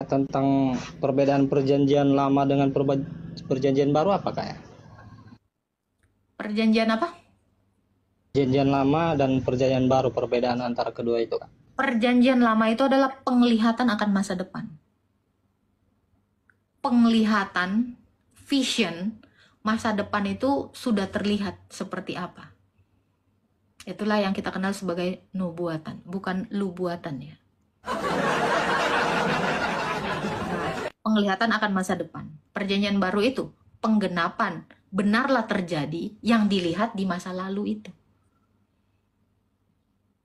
tentang perbedaan perjanjian lama dengan perjanjian baru apa Kak ya? Perjanjian apa? Perjanjian lama dan perjanjian baru, perbedaan antara kedua itu Kak. Perjanjian lama itu adalah penglihatan akan masa depan. Penglihatan, vision, masa depan itu sudah terlihat seperti apa. Itulah yang kita kenal sebagai nubuatan, bukan lubuatan ya. Penglihatan akan masa depan. Perjanjian baru itu penggenapan, benarlah terjadi yang dilihat di masa lalu itu.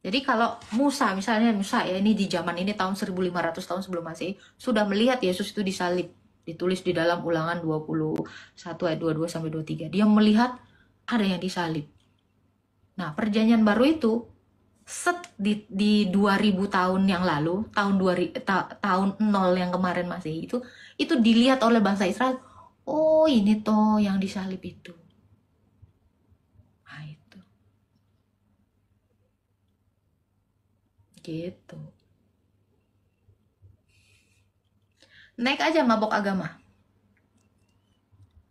Jadi kalau Musa, misalnya Musa ya, ini di zaman ini tahun 1500 tahun sebelum Masehi, sudah melihat Yesus itu disalib. Ditulis di dalam Ulangan 21 ayat 22 sampai 23. Dia melihat ada yang disalib. Nah, perjanjian baru itu di 2000 tahun yang lalu, tahun 0 yang kemarin Masehi itu dilihat oleh bangsa Israel. Oh, ini toh yang disalib itu. Nah, itu. Gitu. Naik aja mabok agama.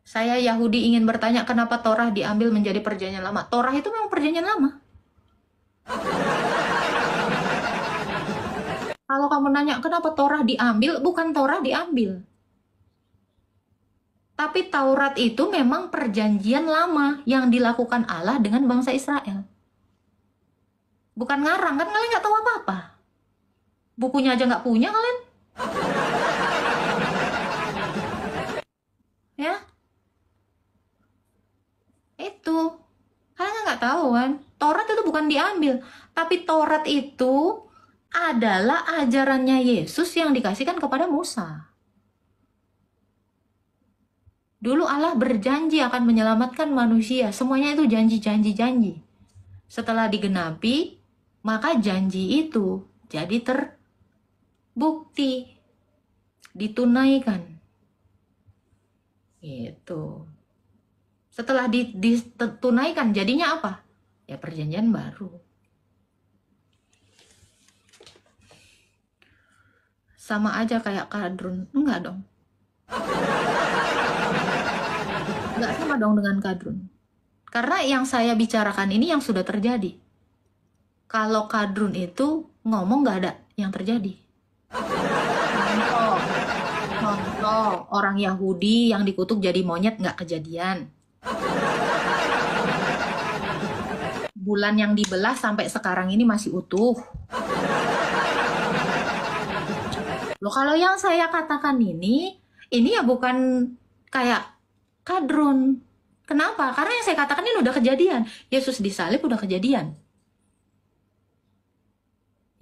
Saya Yahudi ingin bertanya kenapa Torah diambil menjadi perjanjian lama. Torah itu memang perjanjian lama. Kalau kamu nanya kenapa Torah diambil, bukan Torah diambil. Tapi Taurat itu memang perjanjian lama yang dilakukan Allah dengan bangsa Israel. Bukan ngarang, kan kalian nggak tahu apa-apa. Bukunya aja nggak punya kalian. Ya, itu. Kalian nggak tahu kan. Taurat itu bukan diambil. Tapi Taurat itu adalah ajarannya Yesus yang dikasihkan kepada Musa. Dulu Allah berjanji akan menyelamatkan manusia. Semuanya itu janji. Setelah digenapi, maka janji itu jadi terbukti. Ditunaikan. Gitu. Setelah ditunaikan, jadinya apa? Ya perjanjian baru. Sama aja kayak kadrun. Enggak dong. Enggak sama dong dengan kadrun. Karena yang saya bicarakan ini yang sudah terjadi. Kalau kadrun itu ngomong nggak ada yang terjadi. Contoh, orang Yahudi yang dikutuk jadi monyet nggak kejadian. Bulan yang dibelah sampai sekarang ini masih utuh. Loh, kalau yang saya katakan ini ya bukan kayak kadrun. Kenapa? Karena yang saya katakan ini udah kejadian. Yesus disalib udah kejadian.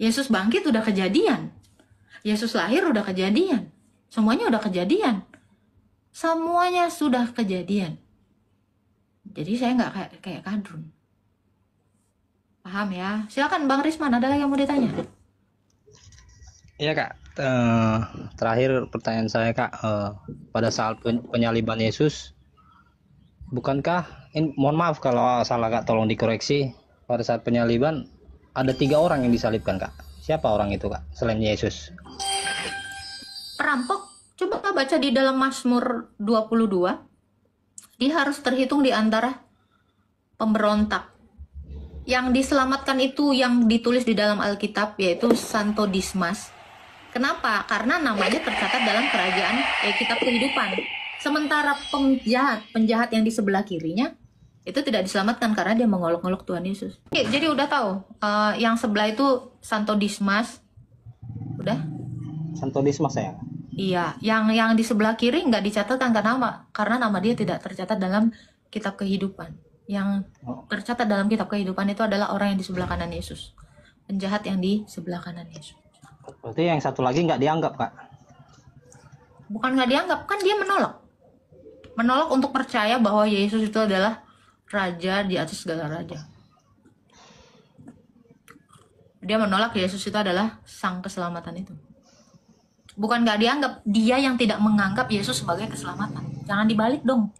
Yesus bangkit udah kejadian. Yesus lahir udah kejadian. Semuanya udah kejadian. Semuanya sudah kejadian. Jadi saya nggak kayak kadrun. Paham ya? Silakan Bang Risman, ada lagi yang mau ditanya? Iya Kak, terakhir pertanyaan saya Kak, pada saat penyaliban Yesus, bukankah, mohon maaf kalau salah Kak, tolong dikoreksi, pada saat penyaliban ada 3 orang yang disalibkan Kak. Siapa orang itu Kak, selain Yesus? Perampok, coba baca di dalam Mazmur 22. Dia harus terhitung di antara pemberontak. Yang diselamatkan itu yang ditulis di dalam Alkitab, yaitu Santo Dismas. Kenapa? Karena namanya tercatat dalam kerajaan kitab kehidupan. Sementara penjahat yang di sebelah kirinya itu tidak diselamatkan karena dia mengolok-olok Tuhan Yesus. Jadi udah tahu, yang sebelah itu Santo Dismas. Udah? Santo Dismas ya? Iya, yang di sebelah kiri nggak dicatatkan karena nama dia tidak tercatat dalam kitab kehidupan. Yang tercatat dalam kitab kehidupan itu adalah orang yang di sebelah kanan Yesus. Penjahat yang di sebelah kanan Yesus. Berarti yang satu lagi nggak dianggap Kak? Bukan nggak dianggap, kan dia menolak. Menolak untuk percaya bahwa Yesus itu adalah Raja di atas segala raja. Dia menolak Yesus itu adalah Sang Keselamatan itu. Bukan nggak dianggap, dia yang tidak menganggap Yesus sebagai keselamatan. Jangan dibalik dong.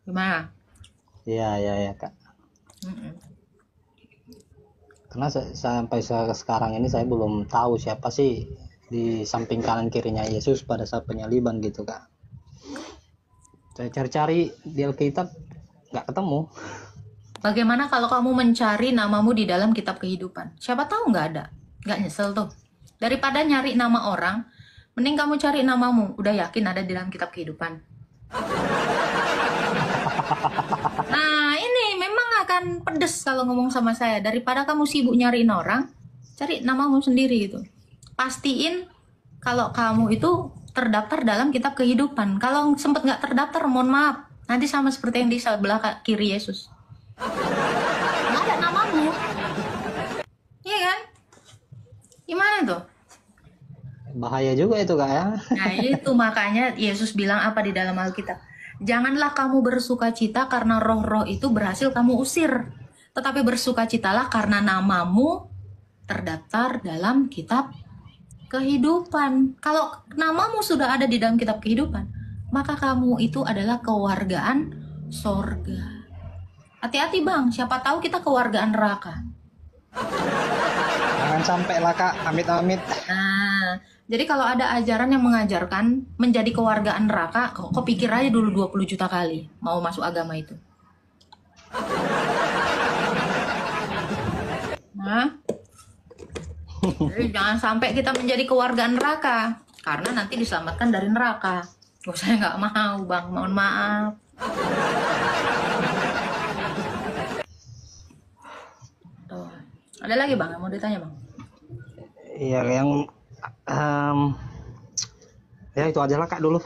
Gimana? Iya Kak. Karena sampai sekarang ini saya belum tahu siapa sih di samping kanan kirinya Yesus pada saat penyaliban gitu Kak. Saya cari-cari di Alkitab nggak ketemu. Bagaimana kalau kamu mencari namamu di dalam kitab kehidupan? Siapa tahu nggak ada. Nggak nyesel tuh. Daripada nyari nama orang, mending kamu cari namamu. Udah yakin ada di dalam kitab kehidupan. Nah, ini memang akan pedes kalau ngomong sama saya. Daripada kamu sibuk nyariin orang, cari namamu sendiri gitu. Pastiin kalau kamu itu terdaftar dalam kitab kehidupan. Kalau sempet nggak terdaftar, mohon maaf. Nanti sama seperti yang di sebelah kiri Yesus. Nggak ada namamu. Iya kan? Gimana tuh? Bahaya juga itu Kak ya. Nah itu makanya Yesus bilang apa di dalam Alkitab? Janganlah kamu bersukacita karena roh-roh itu berhasil kamu usir. Tetapi bersukacitalah karena namamu terdaftar dalam kitab kehidupan. Kalau namamu sudah ada di dalam kitab kehidupan, maka kamu itu adalah kewargaan sorga. Hati-hati bang, siapa tahu kita kewargaan neraka. Jangan sampai lah Kak, amit-amit. Nah, jadi kalau ada ajaran yang mengajarkan menjadi kewargaan neraka, kok pikir aja dulu 20 juta kali mau masuk agama itu. Nah, jadi jangan sampai kita menjadi kewargaan neraka, karena nanti diselamatkan dari neraka. Oh, saya nggak mau bang, mohon maaf. Tuh. Ada lagi bang, yang mau ditanya bang? Iya yang ya itu aja lah Kak dulu.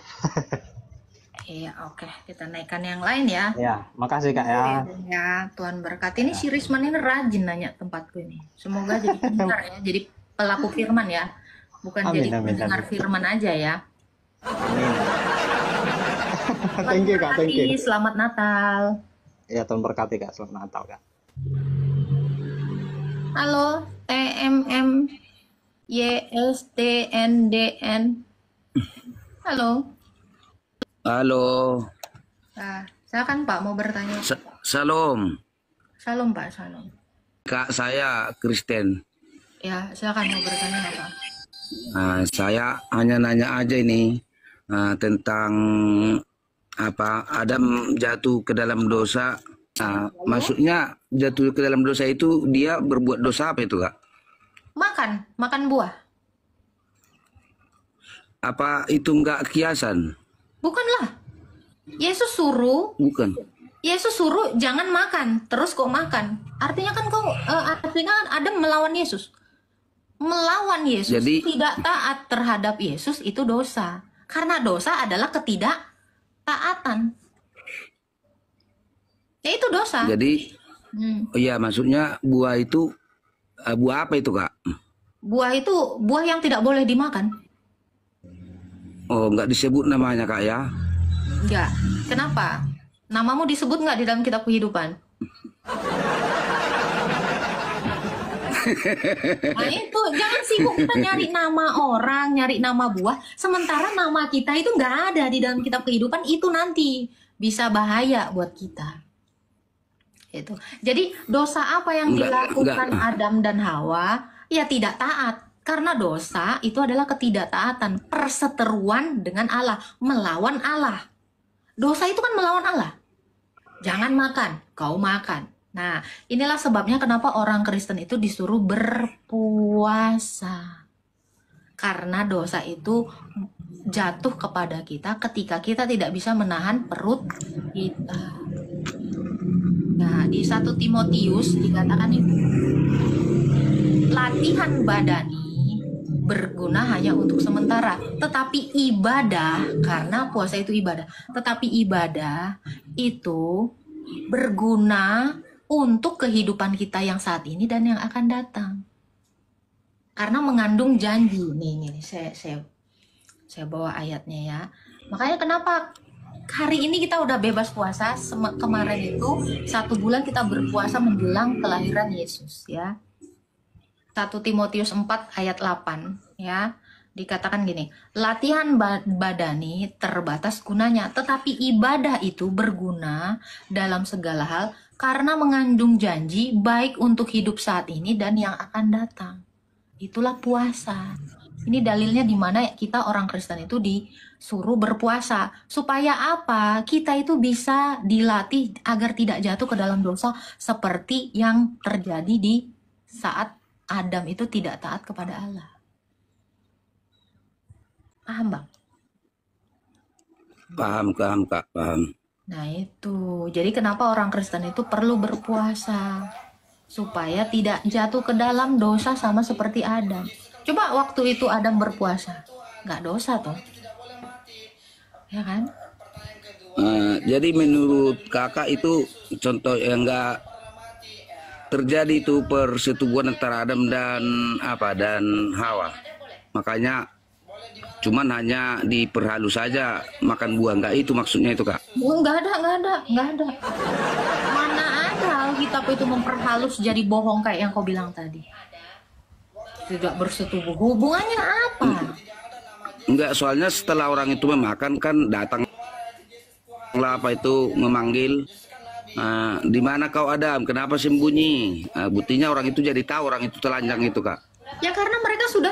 Iya, oke. Kita naikkan yang lain ya. Ya, makasih Kak ya. Ya, Tuhan berkati. Ini si Risman ini rajin nanya tempatku ini. Semoga jadi pendengar ya, jadi pelaku firman ya. Bukan Amin, jadi amin, pendengar amin. firman aja ya. Amin. Thank you Kak, thank you. Selamat Natal. Ya Tuhan berkati Kak, selamat Natal Kak. Halo, TMM YSTNDN. Halo. Halo, Nah, silakan Pak mau bertanya. Salam. Salam Pak, salam. Kak saya Kristen. Ya, silakan mau bertanya Pak. Saya hanya nanya aja ini tentang apa Adam jatuh ke dalam dosa. Maksudnya jatuh ke dalam dosa itu dia berbuat dosa apa itu Kak? Makan buah. Apa itu enggak kiasan? Bukanlah. Yesus suruh Bukan. jangan makan, terus kok makan. Artinya kan Adam melawan Yesus. Melawan Yesus, Jadi- tidak taat terhadap Yesus itu dosa. Karena dosa adalah ketidaktaatan. Ya itu dosa. Jadi iya maksudnya buah itu buah apa itu Kak? Buah itu buah yang tidak boleh dimakan. Oh enggak disebut namanya Kak ya? Enggak. Kenapa? Namamu disebut nggak di dalam kitab kehidupan? Nah itu, jangan sibuk kita nyari nama orang, nyari nama buah, sementara nama kita itu nggak ada di dalam kitab kehidupan, itu nanti bisa bahaya buat kita. Itu. Jadi dosa apa yang dilakukan Adam dan Hawa? Ya tidak taat. Karena dosa itu adalah ketidaktaatan, perseteruan dengan Allah, melawan Allah. Dosa itu kan melawan Allah. Jangan makan, kau makan. Nah, inilah sebabnya kenapa orang Kristen itu disuruh berpuasa. Karena dosa itu jatuh kepada kita ketika kita tidak bisa menahan perut kita. Nah, di 1 Timotius dikatakan itu, latihan badani berguna hanya untuk sementara, tetapi ibadah, karena puasa itu ibadah, tetapi ibadah itu berguna untuk kehidupan kita yang saat ini dan yang akan datang. Karena mengandung janji. Nih saya bawa ayatnya ya. Makanya kenapa hari ini kita udah bebas puasa, kemarin itu 1 bulan kita berpuasa menjelang kelahiran Yesus ya. 1 Timotius 4 ayat 8 ya, dikatakan gini, latihan badani terbatas gunanya, tetapi ibadah itu berguna dalam segala hal karena mengandung janji baik untuk hidup saat ini dan yang akan datang. Itulah puasa. Ini dalilnya di mana kita orang Kristen itu disuruh berpuasa. Supaya apa? Kita itu bisa dilatih agar tidak jatuh ke dalam dosa seperti yang terjadi di saat Adam itu tidak taat kepada Allah. Paham, Bang? Paham, Kak, paham. Nah itu, jadi kenapa orang Kristen itu perlu berpuasa? Supaya tidak jatuh ke dalam dosa sama seperti Adam. Coba waktu itu Adam berpuasa, nggak dosa tuh, ya kan? Jadi menurut kakak itu contoh yang nggak terjadi itu persetubuhan antara Adam dan Hawa. Makanya cuman hanya diperhalus saja makan buah, nggak itu maksudnya itu, Kak? Oh, nggak ada. Mana ada Alkitab itu memperhalus jadi bohong kayak yang kau bilang tadi. Tidak bersetubuh. Hubungannya apa? Enggak, soalnya setelah orang itu memakan kan datanglah memanggil, di mana kau Adam, kenapa sembunyi? Buktinya orang itu jadi tahu orang itu telanjang itu, Kak. Ya karena mereka sudah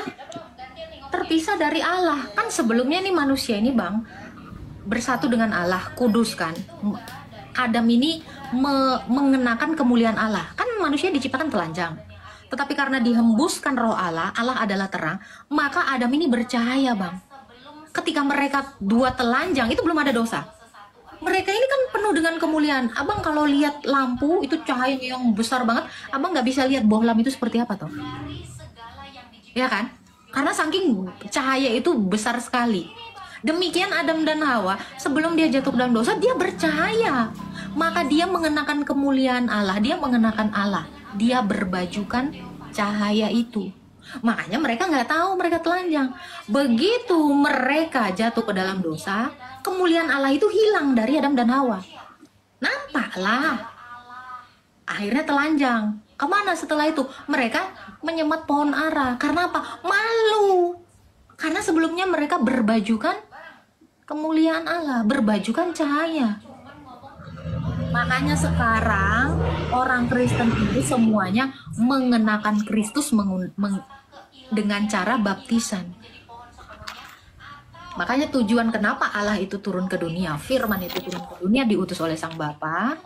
terpisah dari Allah. Kan sebelumnya nih manusia ini, Bang, bersatu dengan Allah, kudus kan. Adam ini mengenakan kemuliaan Allah. Kan manusia diciptakan telanjang. Tetapi karena dihembuskan roh Allah, Allah adalah terang, maka Adam ini bercahaya, Bang. Ketika mereka dua telanjang, itu belum ada dosa. Mereka ini kan penuh dengan kemuliaan. Abang kalau lihat lampu, itu cahayanya yang besar banget, abang nggak bisa lihat bohlam itu seperti apa toh. Ya kan? Karena saking cahaya itu besar sekali. Demikian Adam dan Hawa, sebelum dia jatuh ke dalam dosa, dia bercahaya. Maka dia mengenakan kemuliaan Allah, dia mengenakan Allah. Dia berbajukan cahaya itu. Makanya mereka nggak tahu mereka telanjang. Begitu mereka jatuh ke dalam dosa, kemuliaan Allah itu hilang dari Adam dan Hawa. Nampaklah. Akhirnya telanjang. Kemana setelah itu? Mereka menyemat pohon ara. Karena apa? Malu. Karena sebelumnya mereka berbajukan kemuliaan Allah, berbajukan cahaya. Makanya sekarang orang Kristen itu semuanya mengenakan Kristus dengan cara baptisan. Makanya tujuan kenapa Allah itu turun ke dunia, firman itu turun ke dunia diutus oleh Sang Bapa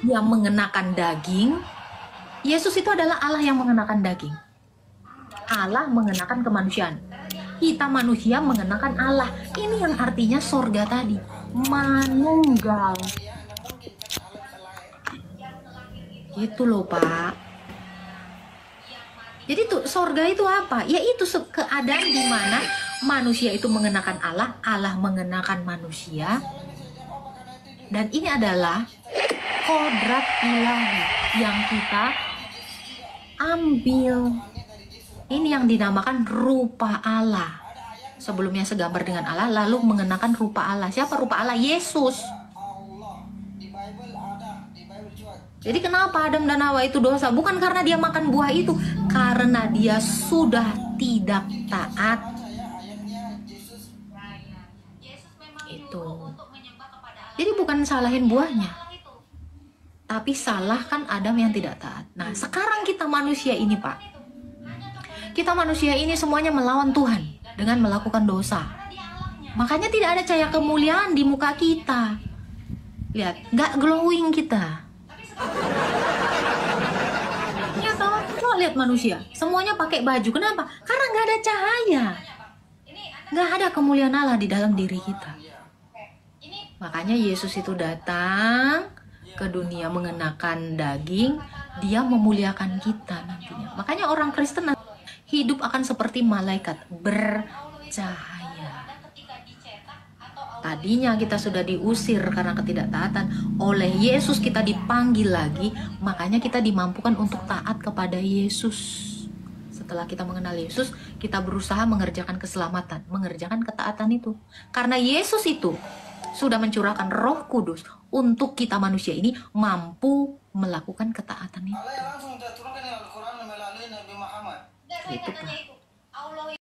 yang mengenakan daging. Yesus itu adalah Allah yang mengenakan daging. Allah mengenakan kemanusiaan. Kita manusia mengenakan Allah. Ini yang artinya sorga tadi. Manunggal. Gitu loh, Pak. Jadi tuh sorga itu apa? Ya itu keadaan di mana manusia itu mengenakan Allah, Allah mengenakan manusia. Dan ini adalah kodrat ilahi yang kita ambil. Ini yang dinamakan rupa Allah. Sebelumnya segambar dengan Allah, lalu mengenakan rupa Allah. Siapa rupa Allah? Yesus. Jadi kenapa Adam dan Hawa itu dosa? Bukan karena dia makan buah itu, karena dia sudah tidak taat. Itu. Jadi bukan salahin buahnya, tapi salahkan Adam yang tidak taat. Nah, sekarang kita manusia ini, Pak. Kita manusia ini semuanya melawan Tuhan dengan melakukan dosa. Makanya tidak ada cahaya kemuliaan di muka kita. Lihat, nggak glowing kita. Ya toh, coba lihat manusia, semuanya pakai baju. Kenapa? Karena nggak ada cahaya, nggak ada kemuliaan Allah di dalam diri kita. Makanya Yesus itu datang ke dunia mengenakan daging, dia memuliakan kita nantinya. Makanya orang Kristen hidup akan seperti malaikat bercahaya. Tadinya kita sudah diusir karena ketidaktaatan. Oleh Yesus kita dipanggil lagi. Makanya kita dimampukan untuk taat kepada Yesus. Setelah kita mengenal Yesus, kita berusaha mengerjakan keselamatan, mengerjakan ketaatan itu. Karena Yesus itu sudah mencurahkan Roh Kudus untuk kita manusia ini mampu melakukan ketaatan itu. Itu, Pak.